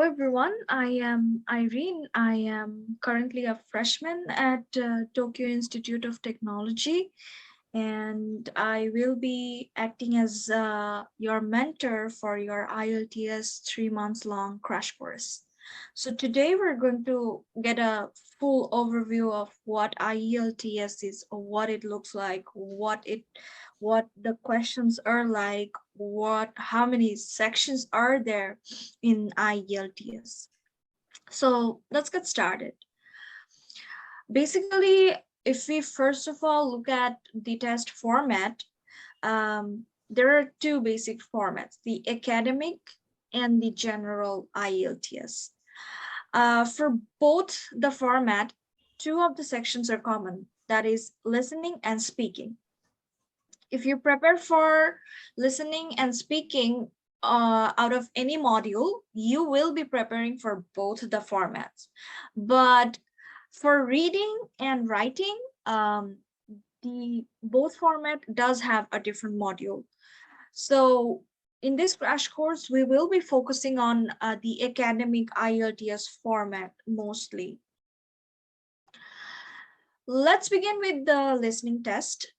everyone, I am Irene. I am currently a freshman at Tokyo Institute of Technology, and I will be acting as your mentor for your IELTS 3 months long crash course. So today we're going to get a full overview of what IELTS is, or what it looks like, what the questions are like, how many sections are there in IELTS. So let's get started. Basically, if we first of all look at the test format, there are two basic formats, the academic and the general IELTS. For both the format, two of the sections are common, that is listening and speaking. If you prepare for listening and speaking out of any module, you will be preparing for both the formats. But for reading and writing, the both format does have a different module. So in this crash course, we will be focusing on the academic IELTS format mostly. Let's begin with the listening test.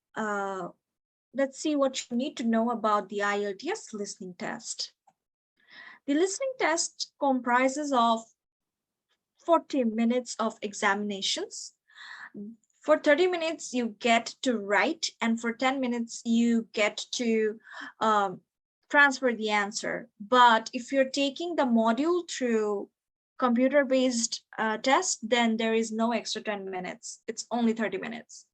Let's see what you need to know about the IELTS listening test. The listening test comprises of 40 minutes of examinations. For 30 minutes, you get to write, and for 10 minutes, you get to transfer the answer. But if you're taking the module through computer-based test, then there is no extra 10 minutes. It's only 30 minutes.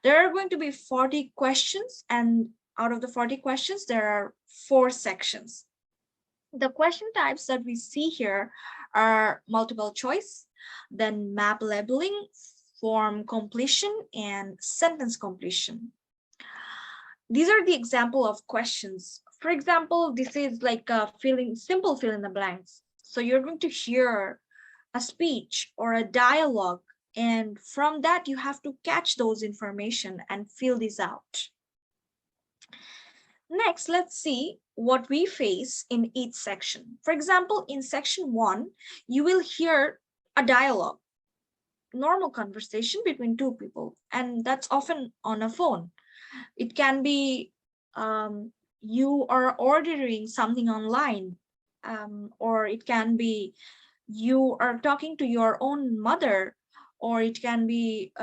There are going to be 40 questions, and out of the 40 questions, there are 4 sections. The question types that we see here are multiple choice, then map labeling, form completion, and sentence completion. These are the example of questions. For example, this is like a simple fill in the blanks. So you're going to hear a speech or a dialogue, and from that you have to catch those information and fill these out. Next, let's see what we face in each section. For example, in section 1, you will hear a dialogue, normal conversation between two people, and that's often on a phone. It can be you are ordering something online, or it can be you are talking to your own mother, or it can be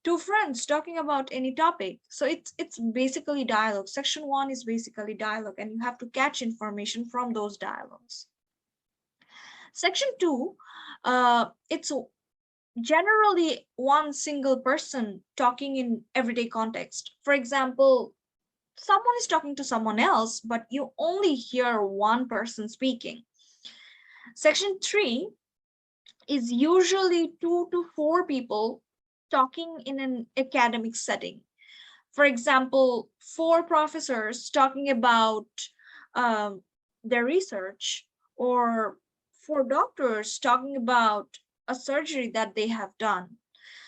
two friends talking about any topic. So it's basically dialogue. Section 1 is basically dialogue, and you have to catch information from those dialogues. Section 2, it's generally one single person talking in everyday context. For example, someone is talking to someone else, but you only hear one person speaking. Section 3 is usually 2 to 4 people talking in an academic setting. For example, 4 professors talking about their research, or 4 doctors talking about a surgery that they have done.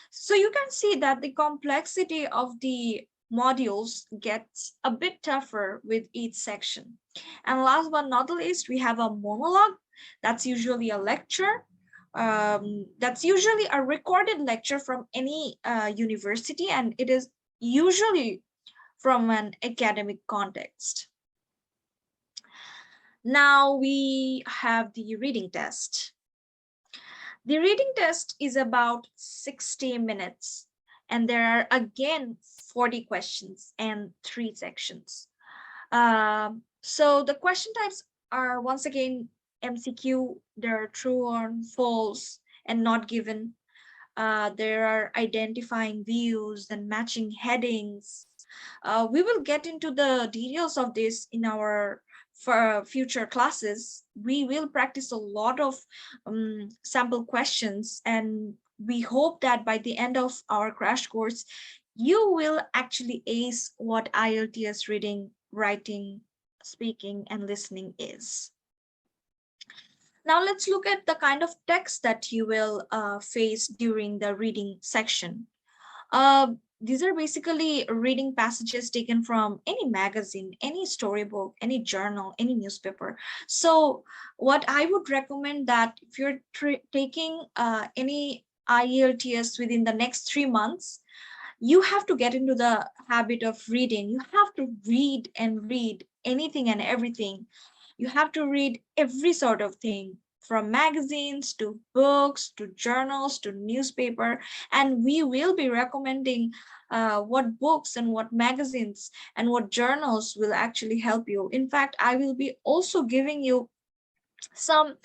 So you can see that the complexity of the modules gets a bit tougher with each section. And last but not least, we have a monologue. That's usually a lecture. That's usually a recorded lecture from any university, and it is usually from an academic context. Now we have the reading test. The reading test is about 60 minutes, and there are again 40 questions and 3 sections. So the question types are once again MCQ. There are true or false and not given. There are identifying views and matching headings. We will get into the details of this in our future classes. We will practice a lot of sample questions, and we hope that by the end of our crash course, you will actually ace what IELTS reading, writing, speaking, and listening is. Now let's look at the kind of text that you will face during the reading section. These are basically reading passages taken from any magazine, any storybook, any journal, any newspaper. So what I would recommend that if you're taking any IELTS within the next 3 months, you have to get into the habit of reading. You have to read and read anything and everything. You have to read every sort of thing, from magazines to books to journals to newspaper, and we will be recommending what books and what magazines and what journals will actually help you. In fact, I will be also giving you some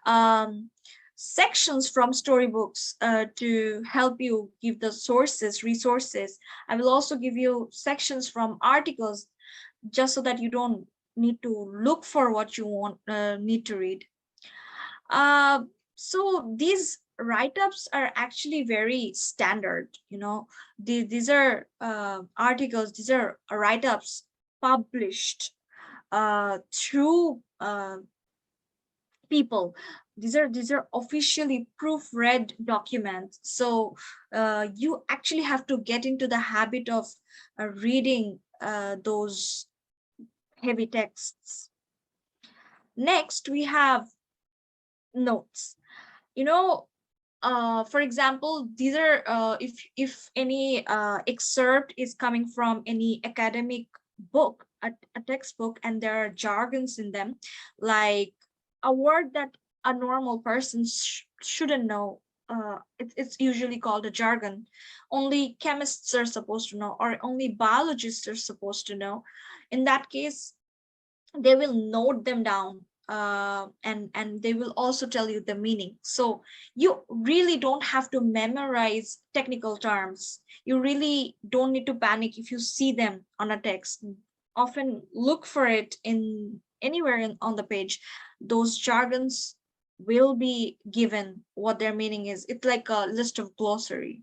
um, sections from storybooks to help you give the sources, resources. I will also give you sections from articles just so that you don't need to look for what you want need to read. Uh, so these write-ups are actually very standard, you know. These are articles, these are write-ups published through people. These are officially proofread documents. So you actually have to get into the habit of reading those heavy texts. Next, we have notes. You know, for example, these are if any excerpt is coming from any academic book, a textbook, and there are jargons in them, like a word that a normal person shouldn't know. It's usually called a jargon. Only chemists are supposed to know, or only biologists are supposed to know. In that case, they will note them down, and they will also tell you the meaning. So you really don't have to memorize technical terms. You really don't need to panic if you see them on a text. Often look for it in anywhere on the page. Those jargons will be given what their meaning is. It's like a list of glossary.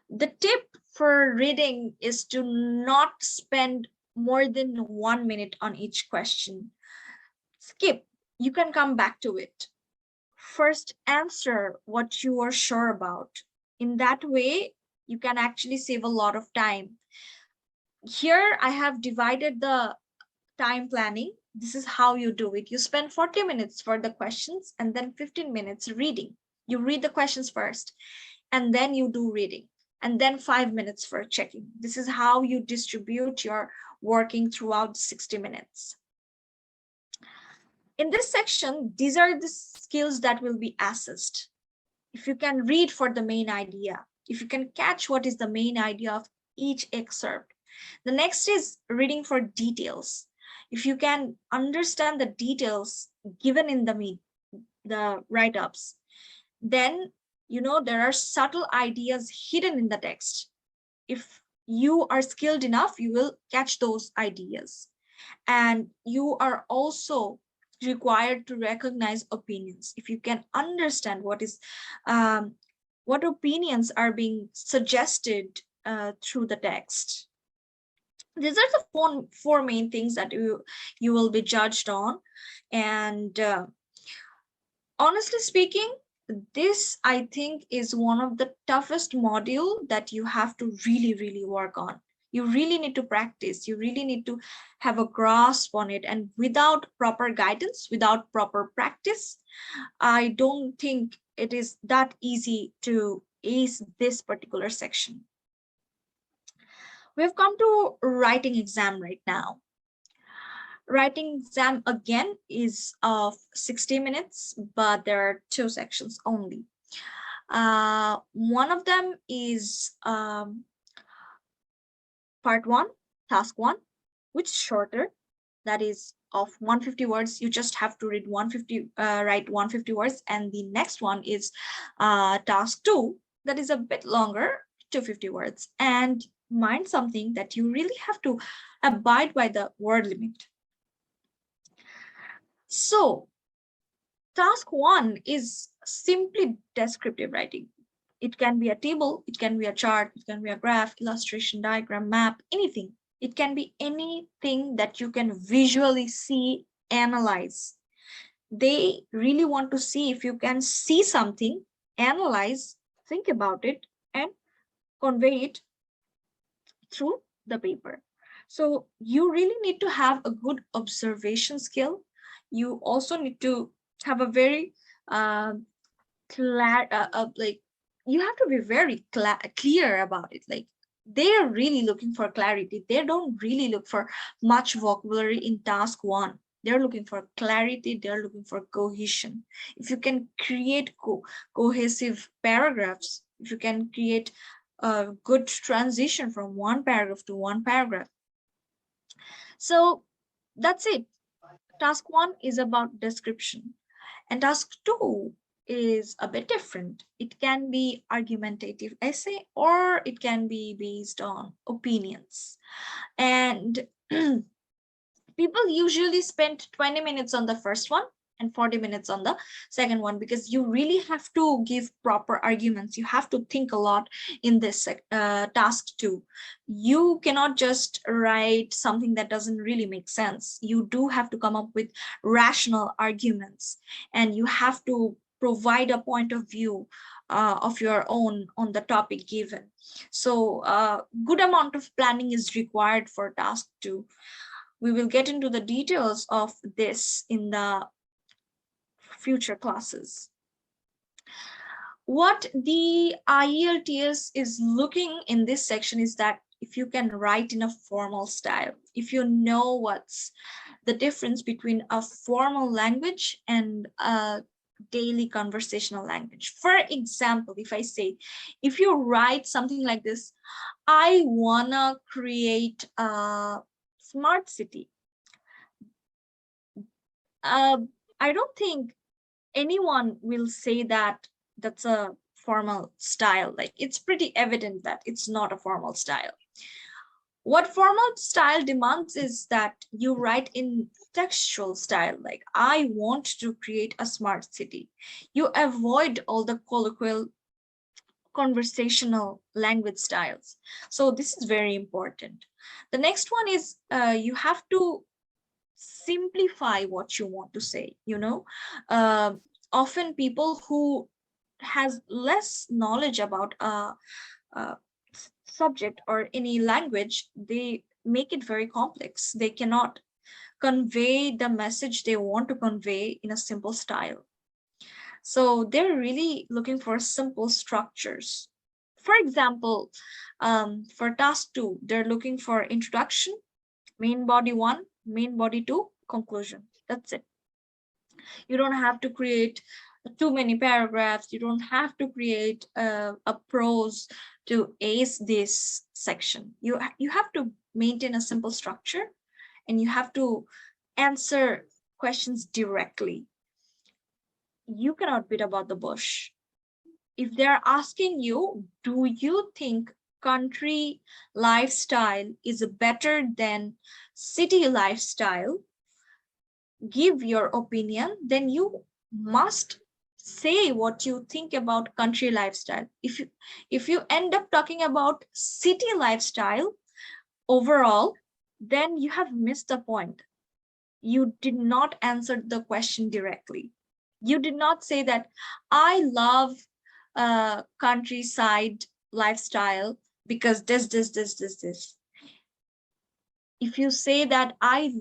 The tip for reading is to not spend more than 1 minute on each question. Skip, you can come back to it. First, answer what you are sure about. In that way, you can actually save a lot of time. Here, I have divided the time planning. This is how you do it. You spend 40 minutes for the questions and then 15 minutes reading. You read the questions first, and then you do reading, and then 5 minutes for checking. This is how you distribute your working throughout 60 minutes. In this section, these are the skills that will be assessed. If you can read for the main idea, if you can catch what is the main idea of each excerpt. The next is reading for details. If you can understand the details given in the write-ups, then there are subtle ideas hidden in the text. If you are skilled enough, you will catch those ideas. And you are also required to recognize opinions. If you can understand what opinions are being suggested through the text. These are the four main things that you will be judged on. And honestly speaking, this I think is one of the toughest module that you have to really work on. You really need to practice. You really need to have a grasp on it. And without proper guidance, without proper practice, I don't think it is that easy to ace this particular section. We've come to writing exam right now. Writing exam again is of 60 minutes, but there are 2 sections only. One of them is part 1, task 1, which is shorter. That is of 150 words. You just have to write 150 words. And the next one is task 2, that is a bit longer, 250 words. And mind something that you really have to abide by the word limit. So task 1 is simply descriptive writing. It can be a table, it can be a chart, it can be a graph, illustration, diagram, map, anything. It can be anything that you can visually see, analyze. They really want to see if you can see something, analyze, think about it, and convey it through the paper. So you really need to have a good observation skill. You also need to have a very like, you have to be very clear about it. Like, they are really looking for clarity. They don't really look for much vocabulary in task one. They're looking for clarity. They're looking for cohesion. If you can create cohesive paragraphs, if you can create a good transition from one paragraph to one paragraph. So that's it. Task one is about description, and task two is a bit different. It can be argumentative essay, or it can be based on opinions. And people usually spend 20 minutes on the first one and 40 minutes on the second one, because you really have to give proper arguments. You have to think a lot in this task two. You cannot just write something that doesn't really make sense. You do have to come up with rational arguments, and you have to provide a point of view of your own on the topic given. So good amount of planning is required for task two. We will get into the details of this in the future classes. What the IELTS is looking in this section is that if you can write in a formal style, if you know what's the difference between a formal language and a daily conversational language. For example, if I say, if you write something like this, I wanna create a smart city. I don't think anyone will say that that's a formal style. Like, it's pretty evident that it's not a formal style. What formal style demands is that you write in textual style, like, I want to create a smart city. You avoid all the colloquial conversational language styles. So this is very important. The next one is you have to simplify what you want to say. Often people who has less knowledge about a subject or any language, they make it very complex. They cannot convey the message they want to convey in a simple style. So they're really looking for simple structures. For example, for task two, they're looking for introduction, main body one, main body two, conclusion. That's it. You don't have to create too many paragraphs. You don't have to create a prose to ace this section. You have to maintain a simple structure, and you have to answer questions directly. You cannot beat about the bush. If they're asking you, do you think country lifestyle is better than city lifestyle, give your opinion, then you must say what you think about country lifestyle. If you end up talking about city lifestyle overall, then you have missed the point. You did not answer the question directly. You did not say that I love countryside lifestyle because this. If you say that I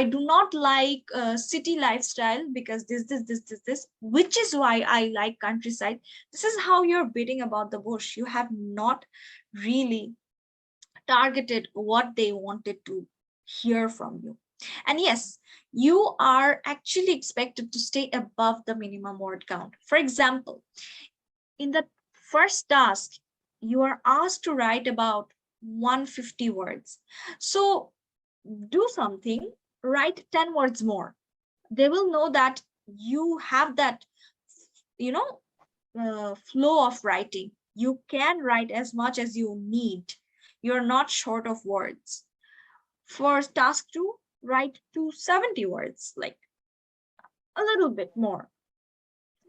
do not like city lifestyle because this, which is why I like countryside, this is how you're beating about the bush. You have not really targeted what they wanted to hear from you. And yes, you are actually expected to stay above the minimum word count. For example, in the first task, you are asked to write about 150 words. So do something, write 10 words more. They will know that you have that, flow of writing. You can write as much as you need. You're not short of words. For task two, write 270 words, like a little bit more,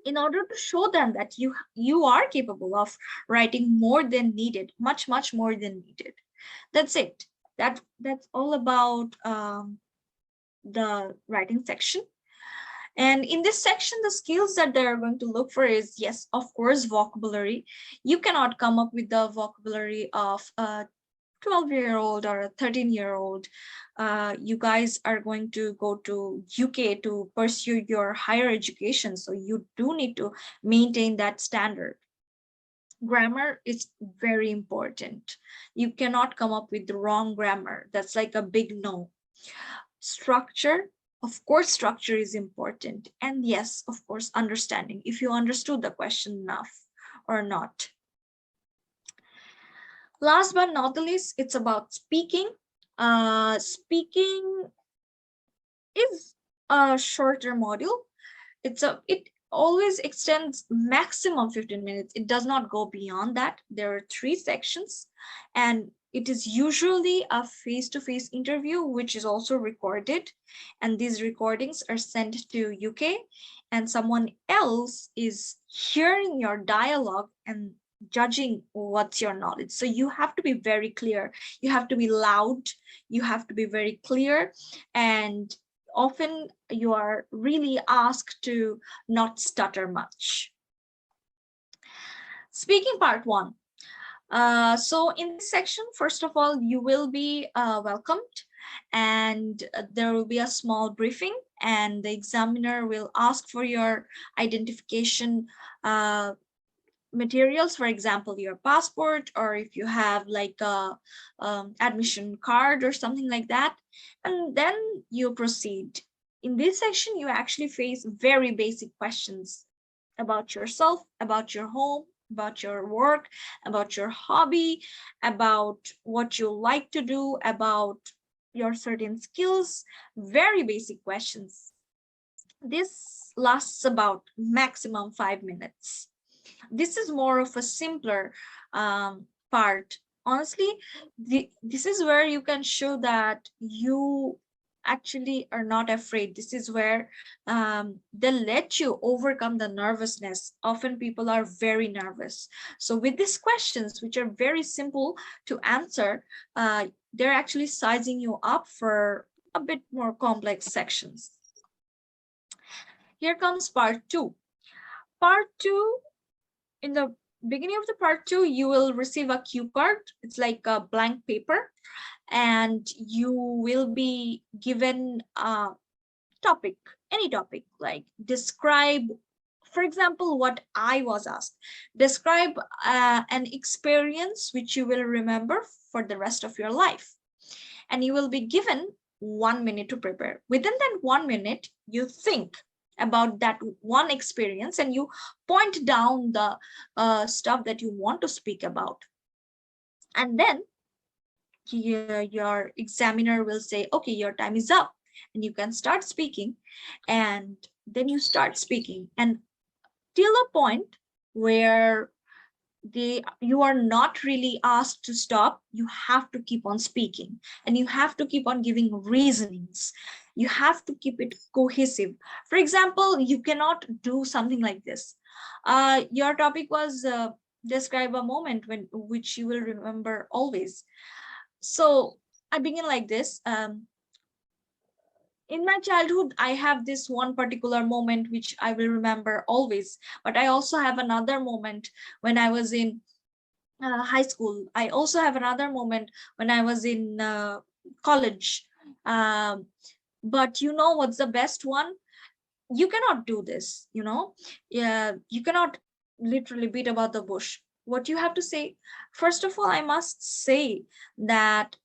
in order to show them that you are capable of writing more than needed, much more than needed. That's it. That's all about the writing section. And in this section, the skills that they're going to look for is, yes, of course, vocabulary. You cannot come up with the vocabulary of a 12-year-old or a 13-year-old. You guys are going to go to UK to pursue your higher education, so you do need to maintain that standard. Grammar is very important. You cannot come up with the wrong grammar. That's like a big no. Structure, of course, structure is important. And yes, of course, understanding, if you understood the question enough or not. Last but not the least, it's about speaking. Speaking is a shorter module. It always extends maximum 15 minutes. It does not go beyond that. There are 3 sections, and it is usually a face-to-face interview, which is also recorded. And these recordings are sent to UK, and someone else is hearing your dialogue and judging what's your knowledge. So you have to be very clear. You have to be loud. You have to be very clear. And often you are really asked to not stutter much. Speaking part 1. So in this section, first of all, you will be welcomed, and there will be a small briefing, and the examiner will ask for your identification materials, for example, your passport, or if you have like a admission card or something like that, and then you proceed. In this section, you actually face very basic questions about yourself, about your home, about your work, about your hobby, about what you like to do, about your certain skills, very basic questions. This lasts about maximum 5 minutes. This is more of a simpler part. Honestly, this is where you can show that you actually are not afraid. This is where they let you overcome the nervousness. Often people are very nervous. So with these questions, which are very simple to answer, they're actually sizing you up for a bit more complex sections. Here comes part 2. Part 2, in the beginning of the part 2, you will receive a cue card. It's like a blank paper, and you will be given a topic, any topic, like describe, for example, what I was asked. Describe an experience which you will remember for the rest of your life. And you will be given 1 minute to prepare. Within that 1 minute, you think about that one experience, and you point down the stuff that you want to speak about. And then your examiner will say, okay, your time is up, and you can start speaking. And then you start speaking, and till a point where you are not really asked to stop, you have to keep on speaking, and you have to keep on giving reasonings. You have to keep it cohesive. For example, you cannot do something like this. Your topic was describe a moment which you will remember always. So I begin like this. In my childhood, I have this one particular moment which I will remember always, but I also have another moment when I was in high school. I also have another moment when I was in college. But you know what's the best one? You cannot do this, yeah, you cannot literally beat about the bush. What you have to say, first of all, I must say that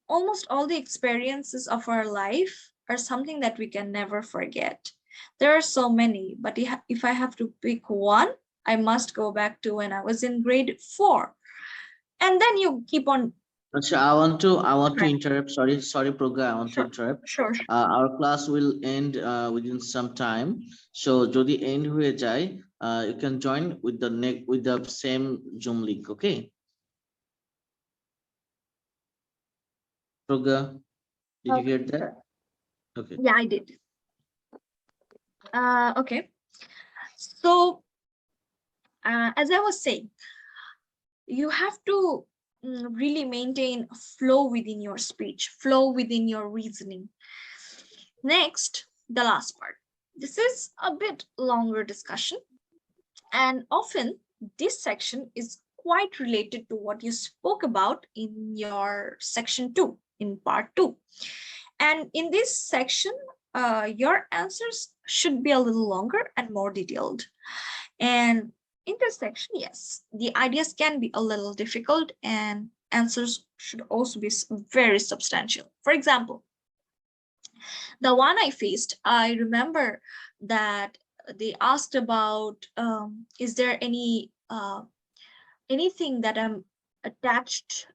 almost all the experiences of our life are something that we can never forget. There are so many, but if I have to pick one, I must go back to when I was in grade 4. And then you keep on. Achha, I want to interrupt. Sorry, Pragya, I want to Sure, interrupt. sure. Our class will end within some time. So, jodi end হয়ে যায়, you can join with the same Zoom link. Okay, Pragya, did you Okay, hear that? sure. Okay. Yeah, I did. Okay. So, as I was saying, you have to really maintain flow within your speech, flow within your reasoning. Next, the last part. This is a bit longer discussion, and often this section is quite related to what you spoke about in your section 2, in part 2. And in this section, your answers should be a little longer and more detailed. And in this section, yes, the ideas can be a little difficult and answers should also be very substantial. For example, the one I faced, I remember that they asked about, is there anything that I'm attached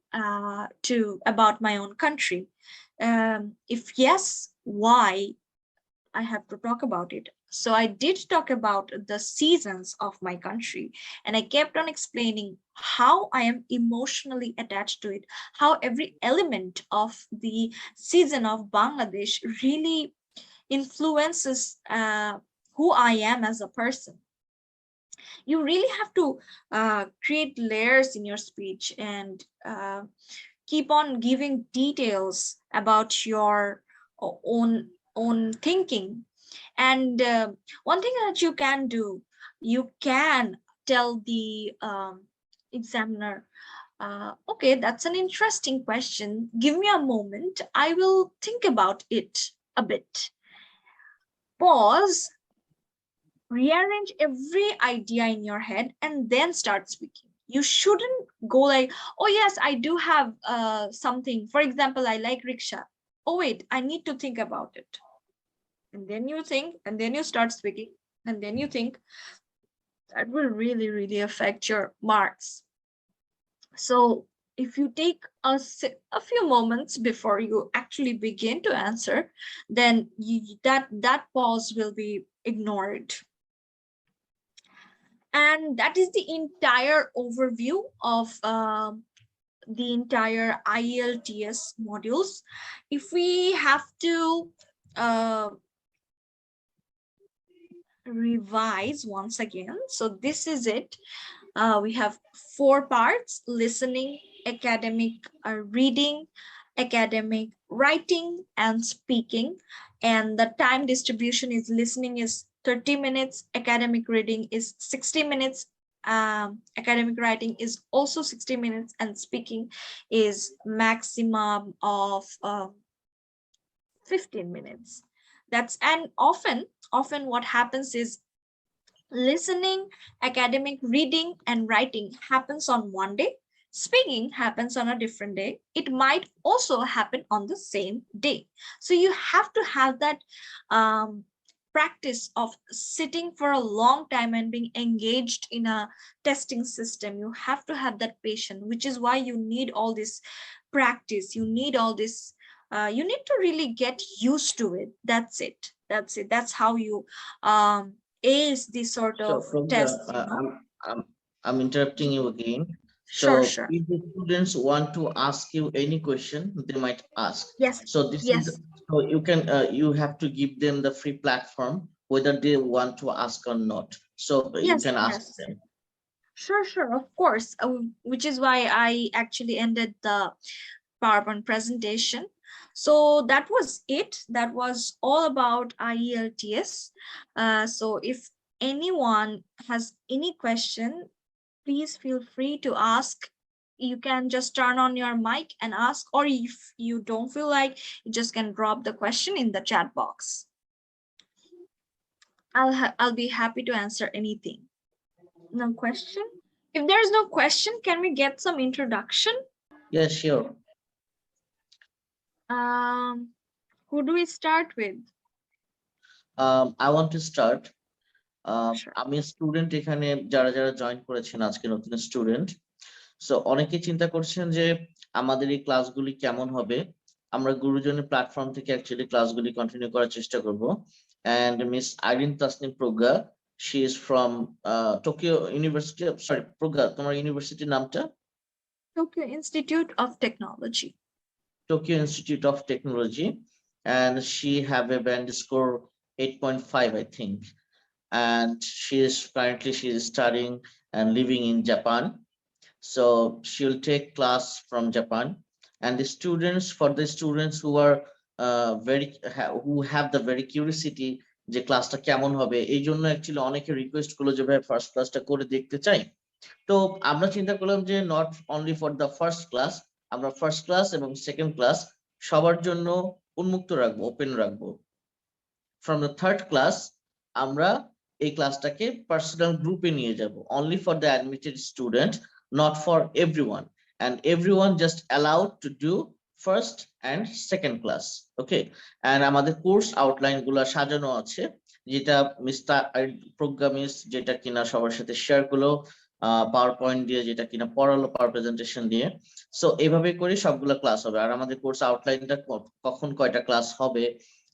to about my own country? If yes, why? I have to talk about it. So I did talk about the seasons of my country, and I kept on explaining how I am emotionally attached to it, how every element of the season of Bangladesh really influences who I am as a person. You really have to create layers in your speech and keep on giving details about your own thinking. And one thing that you can do, you can tell the examiner, okay, that's an interesting question, give me a moment, I will think about it a bit, pause, rearrange every idea in your head, and then start speaking. You shouldn't go like, oh yes, I do have something, for example, I like rickshaw, oh wait, I need to think about it, and then you think, and then you start speaking, and then you think. That will really affect your marks. So if you take a few moments before you actually begin to answer, then that pause will be ignored. And that is the entire overview of the entire IELTS modules. If we have to revise once again, so this is it. We have 4 parts: listening, academic reading, academic writing, and speaking. And the time distribution is: listening is 30 minutes, academic reading is 60 minutes, academic writing is also 60 minutes, and speaking is maximum of 15 minutes. That's, and often what happens is listening, academic reading, and writing happens on one day. Speaking happens on a different day. It might also happen on the same day. So you have to have that practice of sitting for a long time and being engaged in a testing system. You have to have that patience, which is why you need all this practice. You need all this. You need to really get used to it. That's it. That's it. That's how you ace these sort So of tests, you know. I'm interrupting you again. Sure, So sure. if the students want to ask you any question, they might ask. Yes, So this is, yes, so you can you have to give them the free platform whether they want to ask or not. So you yes, can ask yes. them. Sure, sure, of course. Which is why I actually ended the PowerPoint presentation. So that was it. That was all about IELTS. So if anyone has any question, please feel free to ask. You can just turn on your mic and ask, or if you don't feel like, you just can drop the question in the chat box. I'll be happy to answer anything. No question? If there's no question, can we get some introduction? Yes, sure. Um, who do we start with? I want to start. Sure. আমি student এখানে যারা যারা join করেছেন আজকে নতুন student, so অনেকে চিন্তা করছেন যে আমাদের এই ক্লাসগুলি কেমন হবে। আমরা গুরুজনের প্ল্যাটফর্ম থেকে অ্যাকচুয়ালি ক্লাসগুলি কন্টিনিউ করার চেষ্টা করব। And Miss Irin Tasnim Pragya, she is from Tokyo University, sorry Pragya, তোমার ইউনিভার্সিটির নামটা? Tokyo Institute of Technology. Tokyo Institute of Technology, and she have a band score 8.5, I think. And she is studying and living in Japan. So she'll take class from Japan. And the students, for the students who are who have the very curiosity যে ক্লাসটা কেমন হবে, এই জন্য actually অনেকে request করলো যে ভাই ফার্স্ট ক্লাসটা করে দেখতে চাই। তো আমরা চিন্তা করলাম যে not only for the first class, আমরা ফার্স্ট ক্লাস এবং সেকেন্ড ক্লাস সবার জন্য উন্মুক্ত রাখবো, ওপেন রাখবো। ফ্রম দ্য থার্ড ক্লাস আমরা এই ক্লাসটাকে পার্সোনাল গ্রুপে নিয়ে যাব, only for the admitted student, not for everyone, and everyone just allowed to do first and second class. Okay, and আমাদের কোর্স আউটলাইন গুলা সাজানো আছে, যেটা মিস্টার প্রোগ্রামিস্ট যেটা কিনা সবার সাথে শেয়ার করলো পাওয়ার পয়েন্ট দিয়ে, যেটা কিনা পড়ালো পাওয়ার প্রেজেন্টেশন দিয়ে। সো এইভাবে করে সবগুলা ক্লাস হবে। আর আমাদের কোর্স আউটলাইনটা কখন কয়টা ক্লাস হবে,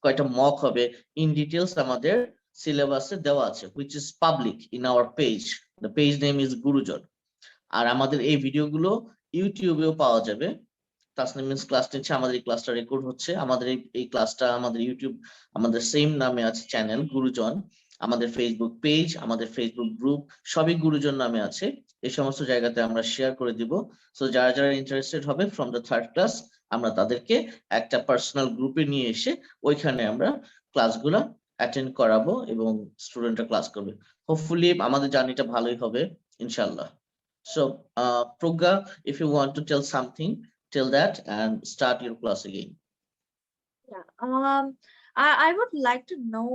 কয়টা মক হবে, ইন ডিটেলস আমাদের সিলেবাসে দেওয়া আছে, which is public in our page. The page name is গুরুজন। আর আমাদের এই ভিডিওগুলো ইউটিউবেও পাওয়া যাবে। তাসনিম মিন্স ক্লাস নিচ্ছে, আমাদের এই ক্লাসটা রেকর্ড হচ্ছে, আমাদের এই ক্লাসটা আমাদের ইউটিউব, আমাদের সেম নামে আছে চ্যানেল গুরুজন, আমাদের ফেসবুক পেজ, আমাদের ফেসবুক গ্রুপ সবই গুরুজন নামে আছে। এই সমস্ত জায়গাতে আমরা শেয়ার করে দিব। সো যারা যারা ইন্টারেস্টেড হবে ফ্রম দ্য থার্ড ক্লাস, আমরা তাদেরকে একটা পার্সোনাল গ্রুপে নিয়ে এসে ওইখানে আমরা ক্লাসগুলো অ্যাটেন্ড করাবো এবং স্টুডেন্টরা ক্লাস করবে। হোপফুলি আমাদের জার্নিটা ভালোই হবে ইনশাল্লাহ। So, Progga, if you want to tell something, tell that and start your class again. Yeah. I would like to know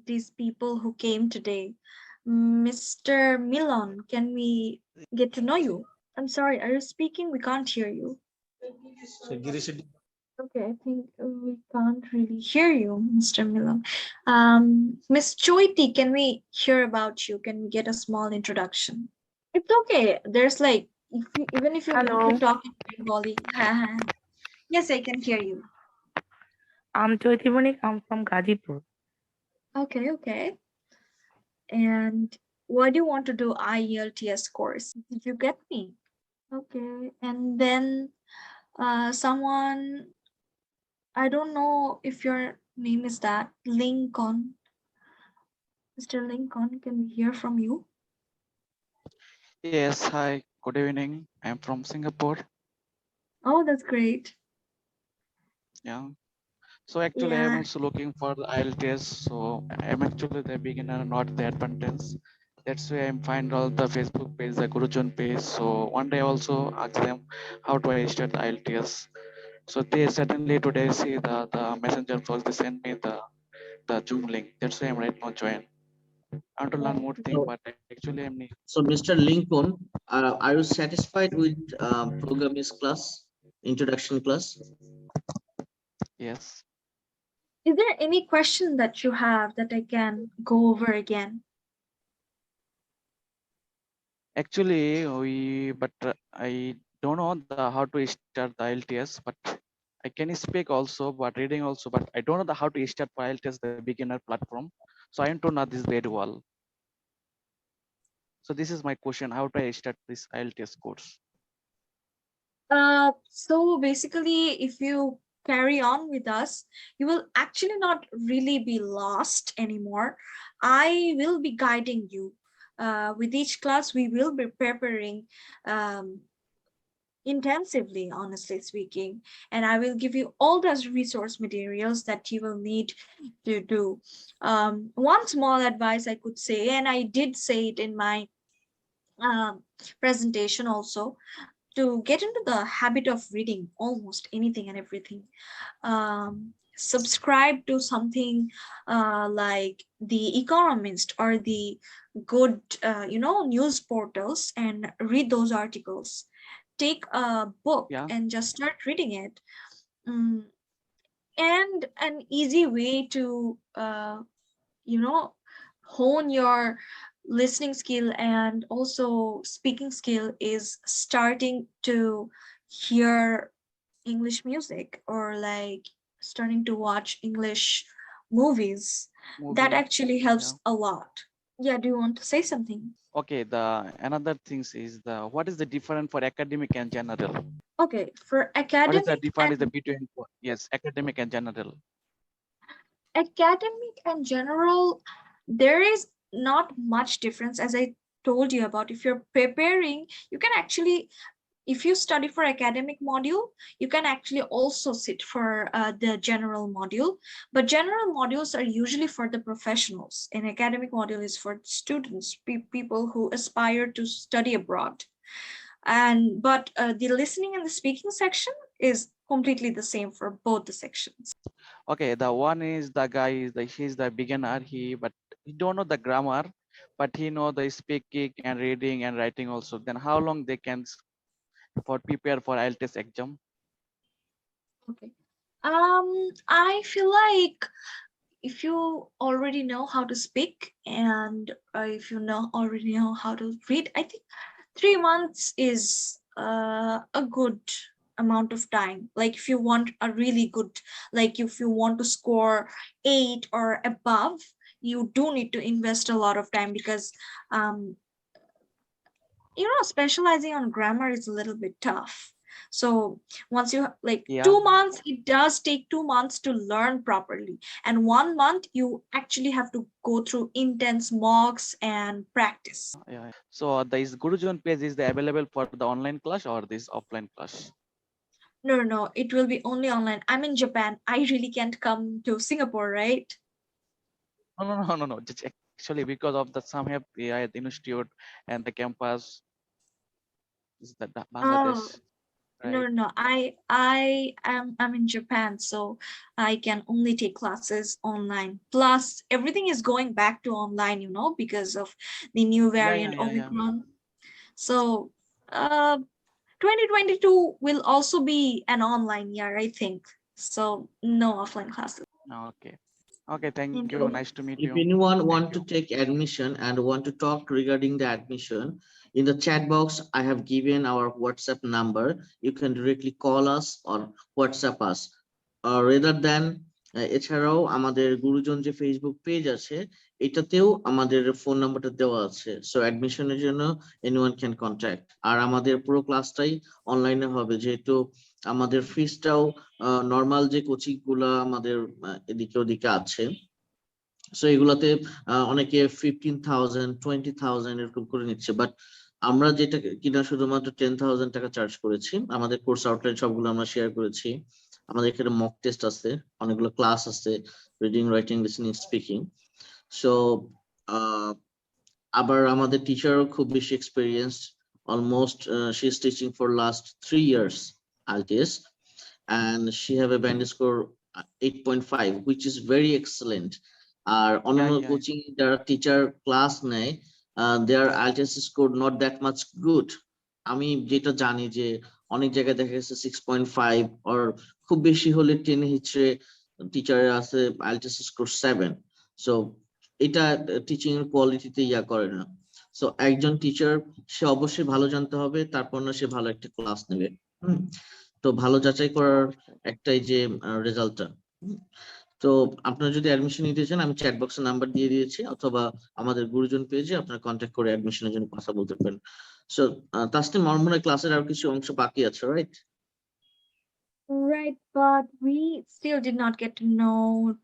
these people who came today. Mr. Milan, can we get to know you? I'm sorry, are you speaking? We can't hear you. Okay, I think we can't really hear you, Mr. Milan. Miss Choiti, can we hear about you? Can we get a small introduction? It's okay. There's like, even if you need Hello. to talk in Bengali. Yes, I can hear you. I'm Jyoti Manik. I'm from Gazipur. Okay. And why do you want to do IELTS course? Did you get me? Okay. And then someone, I don't know if your name is that, Lincoln. Mr. Lincoln, can we hear from you? Yes, hi, good evening. I'm from Singapore. Oh, that's great. Yeah. So actually, I'm Yeah. also looking for the IELTS. So I'm actually the beginner, not the advanced. That's why I'm find all the Facebook page, the Gurujan page. So one day I also ask them how do I start the IELTS. So they suddenly today see the messenger first they send me the Zoom link. That's why I'm right now join. I want to learn more thing, but actually I'm new. So, Mr. Lincoln, are you satisfied with programming class, introduction class? Yes. Is there any question that you have that I can go over again? Actually, I don't know how to start the IELTS, but I can speak also, but reading also, but I don't know how to start for IELTS, the beginner platform. So I want to know this very well. So this is my question: how do I start this IELTS course? So basically, if you carry on with us, you will actually not really be lost anymore. I will be guiding you. With each class, we will be preparing intensively, honestly speaking, and I will give you all those resource materials that you will need to do. One small advice I could say, and I did say it in my presentation also, to get into the habit of reading almost anything and everything. Subscribe to something like The Economist or the good, news portals and read those articles. Take a book and just start reading it. And an easy way to, hone your listening skill and also speaking skill is starting to hear English music or like starting to watch English movies. That actually helps a lot. Yeah, do you want to say something? Okay, the another things is what is the difference for academic and general? Okay, for academic, what is the difference is the between academic and general? Academic and general, there is not much difference. As I told you about, if you're preparing, you can actually if you study for academic module, you can actually also sit for the general module, but general modules are usually for the professionals, and academic module is for students, people who aspire to study abroad. And but the listening and the speaking section is completely the same for both the sections. Okay, the one is the guy is he's the beginner, but he don't know the grammar, but he know the speaking and reading and writing also. Then how long they can for prepare for IELTS exam? Okay. I feel like if you already know how to speak, and if you already know how to read, I think 3 months is a good amount of time. Like if you want a really good, like if you want to score 8 or above, you do need to invest a lot of time, because um, specializing on grammar is a little bit tough. So once you like Yeah, 2 months, it does take 2 months to learn properly. And 1 month, you actually have to go through intense mocks and practice. yeah. So this Gurujan page is the available for the online class or this offline class? No, no, no, it will be only online. I'm in Japan. I really can't come to Singapore, right? No. Just actually because of the some have the institute and the campus is the Oh, Bangladesh, no, right? no, no. I'm in Japan, so I can only take classes online. Plus, everything is going back to online, because of the new variant Yeah. Omicron. So, uh, 2022 will also be an online year, I think. So, no offline classes. Okay. Okay, thank Thank you. you. Nice to meet If you. anyone Thank want to you. take admission and want to talk regarding the admission, in the chat box, I have given our WhatsApp number. You can directly call us or WhatsApp us. Rather than এছাড়াও আমাদের গুরুজন যে Facebook page আছে, এটাতেও আমাদের phone নাম্বারটা দেওয়া আছে। সো অ্যাডমিশনের জন্য এনিওয়ান ক্যান কন্ট্যাক্ট। আর আমাদের পুরো ক্লাসটাই অনলাইনে হবে, যেহেতু আমাদের ফিসটাও নর্মাল যে কোচিং গুলা আমাদের এদিকে ওদিকে আছে, সো এগুলাতে অনেকে 15,000 20,000 এরকম করে নিচ্ছে, বাট আমরা যেটা কিনা শুধুমাত্র 10,000 টাকা চার্জ করেছি। আমাদের কোর্স আউটলাইন সবগুলো আমরা শেয়ার করেছি। আমাদের এখানে মক টেস্ট আছে, অনেকগুলো ক্লাস আছে, reading, writing, listening, speaking. So আবার আমাদের টিচারও খুব বেশি experienced, almost she is teaching for last 3 years IELTS, and she have a band score 8.5, which is very excellent. আর অন্যান্য Yeah. কোচিং যারা টিচার ক্লাস নেয়, their IELTS score not that much good. আমি যেটা জানি যে অনেক জায়গায় দেখা গেছে 6.5 or খুব বেশি হলে 10 হিচড়ে টিচার আছে IELTS score 7। সো এটা টিচিং এর কোয়ালিটিতে ইয়া করে না। সো একজন টিচার, সে অবশ্যই ভালো জানতে হবে, তারপর না সে ভালো একটা ক্লাস নেবে। তো ভালো যাচাই করার একটাই যে রেজাল্টটা। তো আপনারা যদি অ্যাডমিশন নিতে চান, আমি চ্যাট বক্সে নাম্বার দিয়ে দিয়েছি, অথবা আমাদের গুরুজন পেজে আপনারা কন্ট্যাক্ট করে অ্যাডমিশনের জন্য কথা বলতে পারেন। সো তাসনিম, আমার মনে হয় ক্লাসের আর কিছু অংশ বাকি আছে, right? Right, but we still did not get to know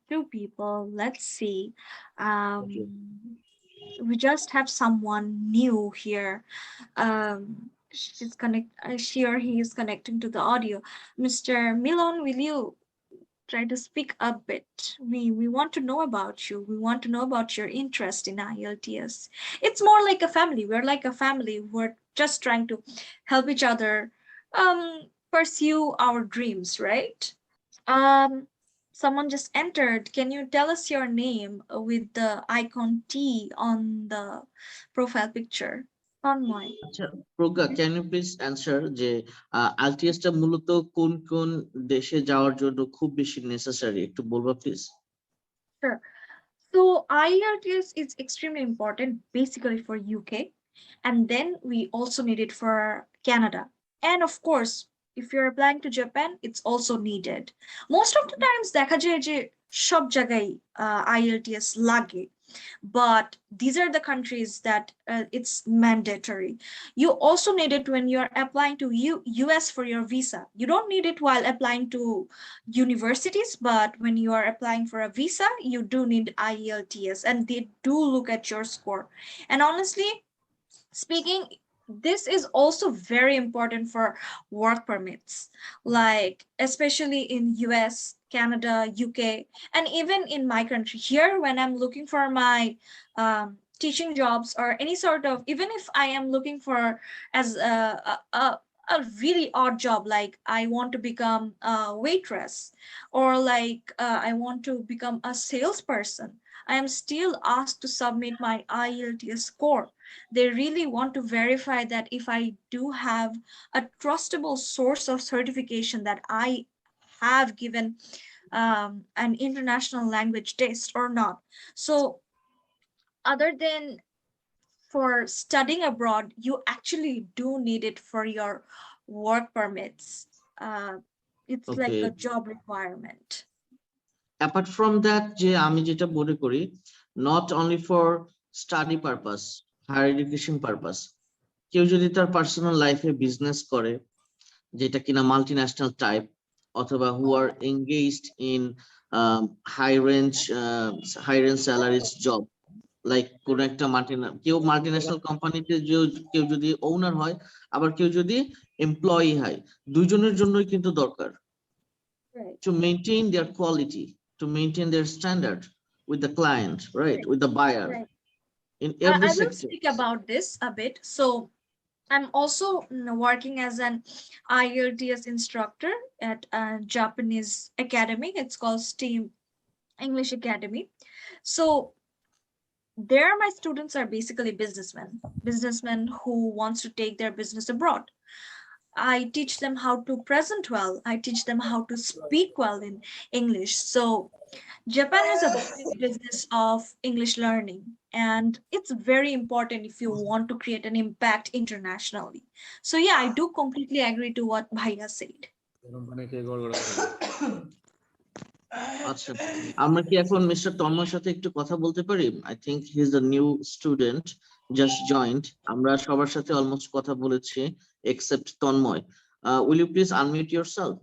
two people. Let's see. Okay. We just have someone new here. She or he is connecting to the audio. Mr. Milon, will you try to speak a bit? We want to know about you. We want to know about your interest in IELTS. It's more like a family. We're like a family. We're just trying to help each other um pursue our dreams, right? Um, Someone just entered. Can you tell us your name with the icon T on the profile picture? Tanmoy. আচ্ছা প্রজ্ঞা, can you please answer যে IELTS টা মূলত কোন কোন দেশে যাওয়ার জন্য খুব বেশি নেসেসারি, একটু বলবা please? Sure. So IELTS is extremely important basically for UK, and then we also need it for Canada. And of course, if you're applying to Japan, it's also needed. Most of the times দেখা যায় যে সব জায়গায় IELTS লাগে, but these are the countries that it's mandatory. You also need it when you're applying to US for your visa. You don't need it while applying to universities, but when you are applying for a visa, you do need IELTS, and they do look at your score. And honestly speaking, This is also very important for work permits, like especially in US, Canada, UK, and even in my country here when I'm looking for my teaching jobs or any sort of, even if I am looking for as a really odd job, like I want to become a waitress or like I want to become a salesperson, I am still asked to submit my IELTS score. They really want to verify that if I do have a trustable source of certification that I have given an international language test or not. So other than for studying abroad, you actually do need it for your work permits. Uh, it's like Okay. a job requirement. Apart from that, যে আমি যেটা মনে করি, not only for study purpose, higher education purpose, কেউ যদি তার personal লাইফে business করে যেটা কিনা মাল্টিন্যাশনাল টাইপ অথবা who are engaged in high range salaries job, like কোন একটা কেউ মাল্টিন্যাশনাল কোম্পানিতে কেউ যদি ওনার হয়, আবার কেউ যদি এমপ্লয়ি হয়, দুইজনের জন্যই কিন্তু দরকার Right. to maintain their quality, to maintain their standard with the client, right, with the buyer, Right. in every I will sector. speak about this a bit. So I'm also working as an IELTS instructor at a Japanese academy. It's called STEAM English Academy. So there my students are basically businessmen who wants to take their business abroad. I teach them how to present well. I teach them how to speak well in English. So Japan has a big business of English learning, and it's very important if you want to create an impact internationally. So yeah, I do completely agree to what Bhaiya said. আচ্ছা, আমরা কি এখন mister তন্ময়ের সাথে একটু কথা বলতে পারি? I think he is the new student, just joined. আমরা সবার সাথে অলমোস্ট কথা বলেছি except Tanmoy. Will you please unmute yourself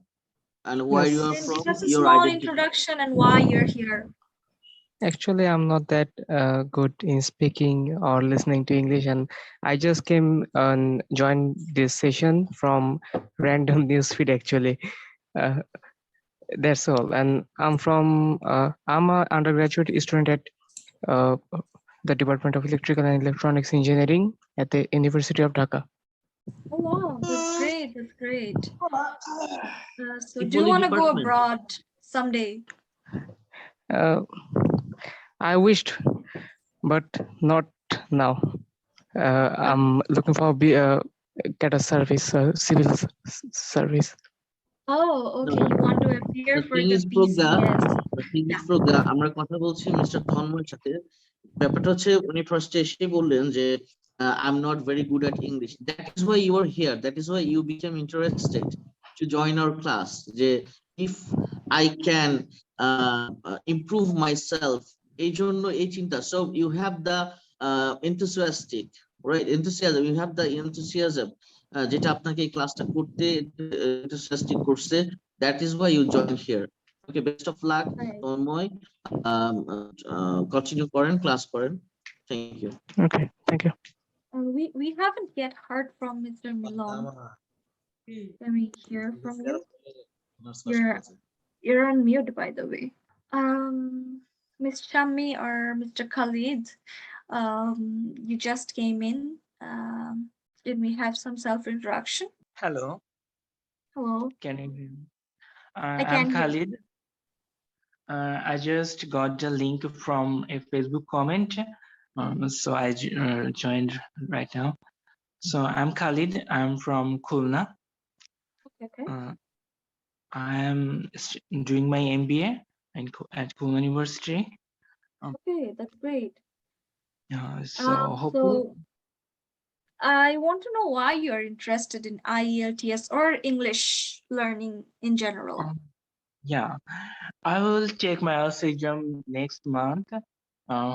and where you Yes. are Then from, give us a your small identity. introduction and why you're here. Actually, I'm not that good in speaking or listening to English, and I just came and joined this session from random newsfeed. Actually, uh, that's all. And I'm a undergraduate student at uh, the Department of Electrical and Electronics Engineering at the University of Dhaka. Oh wow, that's great. That's great. So কি do you বলি want to go department? abroad someday? Uh, I wished, but not now. I'm looking for get a service, civil service. Oh, okay. You want to appear The for thing the is, Progya, PCS. the thing is, Yeah. Progya, আমরা কথা বলছি mister তন্ময়ের সাথে। ব্যাপারটা হচ্ছে উনি ফার্স্টে এসে বললেন যে I'm not very good at English. That is why you are here. That is why you became interested to join our class. যে if I can improve myself, এই জন্য এই চিন্তা। So you have the enthusiastic, right? Enthusiasm. You have the enthusiasm. যেটা আপনাকে এই ক্লাসটা করতে enthusiastic করছে। That is why you join here. Okay, best of luck, Right. Tanmoy. Continue করেন, ক্লাস করেন। Thank you. Okay, thank you. We haven't yet heard from Mr. Milon. Let me hear from you. You're on mute, by the way. Ms. Shami or Mr. Khalid, you just came in. Let me have some self-introduction. Hello, Hello, can you hear me? I I'm can hear. Khalid. I just got the link from a Facebook comment, so I joined right now. So I'm Khalid. I'm from Khulna. Okay. I am doing my MBA at Khulna University. Okay, that's great. So hopefully, So I want to know why you're interested in IELTS or English learning in general. yeah, I will take my IELTS exam next month,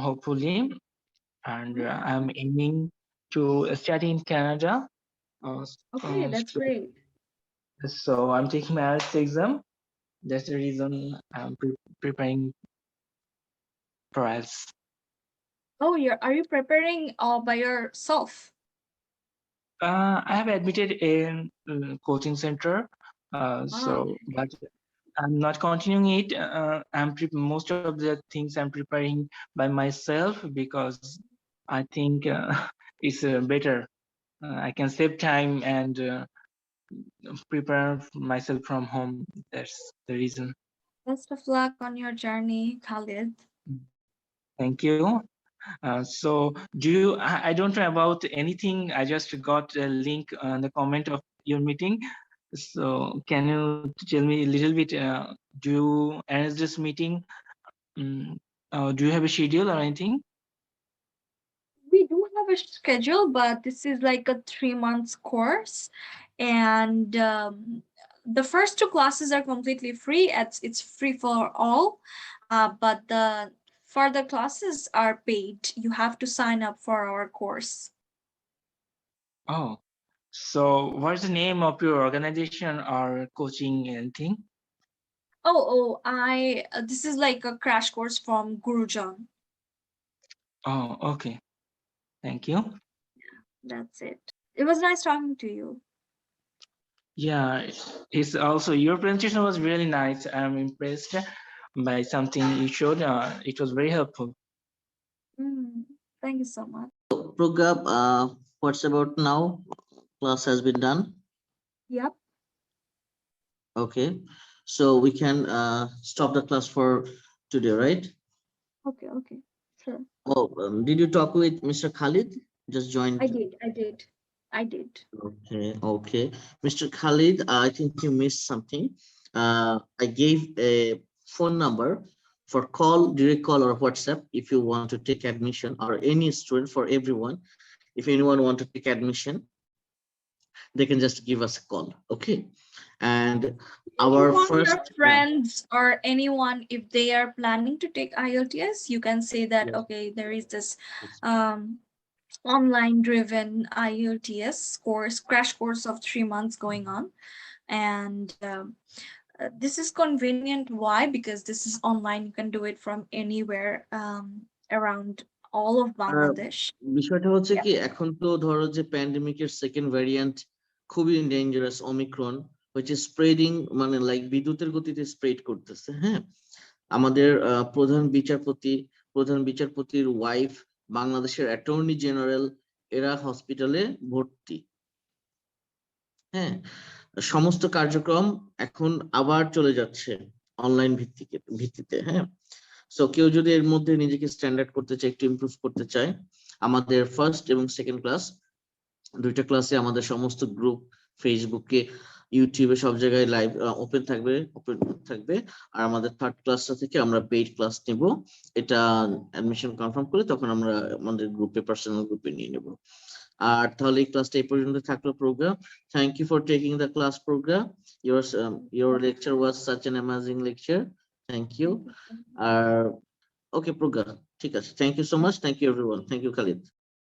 hopefully, and I'm aiming to study in Canada. Okay, that's great. So I'm taking my IELTS exam. That's the reason I'm preparing for IELTS. Oh, are you preparing all by yourself? I have admitted in coaching center, but I'm not continuing it. Most of the things I'm preparing by myself because I think it's better. I can save time and prepare myself from home. That's the reason. Best of luck on your journey, Khalid. Thank you. So do you, I don't know about anything. I just got a link on the comment of your meeting. So can you tell me a little bit, do you arrange this meeting? Do you have a schedule or anything? We do have a schedule, but this is like a 3 months course, and the first 2 classes are completely free. It's free for all, but the further classes are paid. You have to sign up for our course. Oh, so what's the name of your organization or coaching anything? I this is like a crash course from Gurujan. Oh, okay. Thank you. That's it. It was nice talking to you. Yeah, it's also, your presentation was really nice. I'm impressed by something you showed. It was very helpful. Thank you so much. So, Pragya, what's about now? Class has been done. Yep. Okay, so we can stop the class for today, right? Okay. Sure. Oh, did you talk with Mr. Khalid? Just joined. I did. Okay. Mr. Khalid, I think you missed something. I gave a phone number for call, direct call or WhatsApp if you want to take admission, or any student, for everyone. If anyone want to take admission, they can just give us a call. Okay. And If our you want first your friends or anyone, if they are planning to take IELTS, you can say that, Yes. okay, there is this online driven IELTS course, crash course of 3 months going on. And this is convenient. Why? Because this is online. You can do it from anywhere around all of Bangladesh. বিষয়টা হচ্ছে Yeah. কি, এখন তো ধরো যে প্যান্ডেমিকের second variant খুবই dangerous, Omicron, which is spreading, মানে লাইক বিদ্যুতের গতিতে স্প্রেড করতেছে। হ্যাঁ, আমাদের প্রধান বিচারপতির ওয়াইফ, বাংলাদেশের অ্যাটর্নি জেনারেল, এরা হসপিটালে ভর্তি। হ্যাঁ, সমস্ত কার্যক্রম এখন আবার চলে যাচ্ছে অনলাইন ভিত্তিতে। হ্যাঁ, সো কেউ যদি এর মধ্যে নিজেকে স্ট্যান্ডার্ড করতে চায়, একটু ইমপ্রুভ করতে চায়, আমাদের ফার্স্ট এবং সেকেন্ড ক্লাস, দুইটা ক্লাসে আমাদের সমস্ত গ্রুপ, ফেসবুকে, ইউটিউবে, সব জায়গায় লাইভ ওপেন থাকবে। আর আমাদের থার্ড ক্লাসটা থেকে আমরা পেইড ক্লাস নেব। এটা অ্যাডমিশন কনফার্ম করে তখন আমরা আমাদের গ্রুপে, পার্সোনাল গ্রুপে নিয়ে নেব। আর তাহলে এই ক্লাসটা এই পর্যন্ত থাকলো। প্রোগ্রাম, thank you for taking the class. প্রোগ্রাম, your lecture was such an amazing lecture. Thank you. আর ওকে প্রজ্ঞা, ঠিক আছে, thank you so much, thank you everyone, thank you Khalid.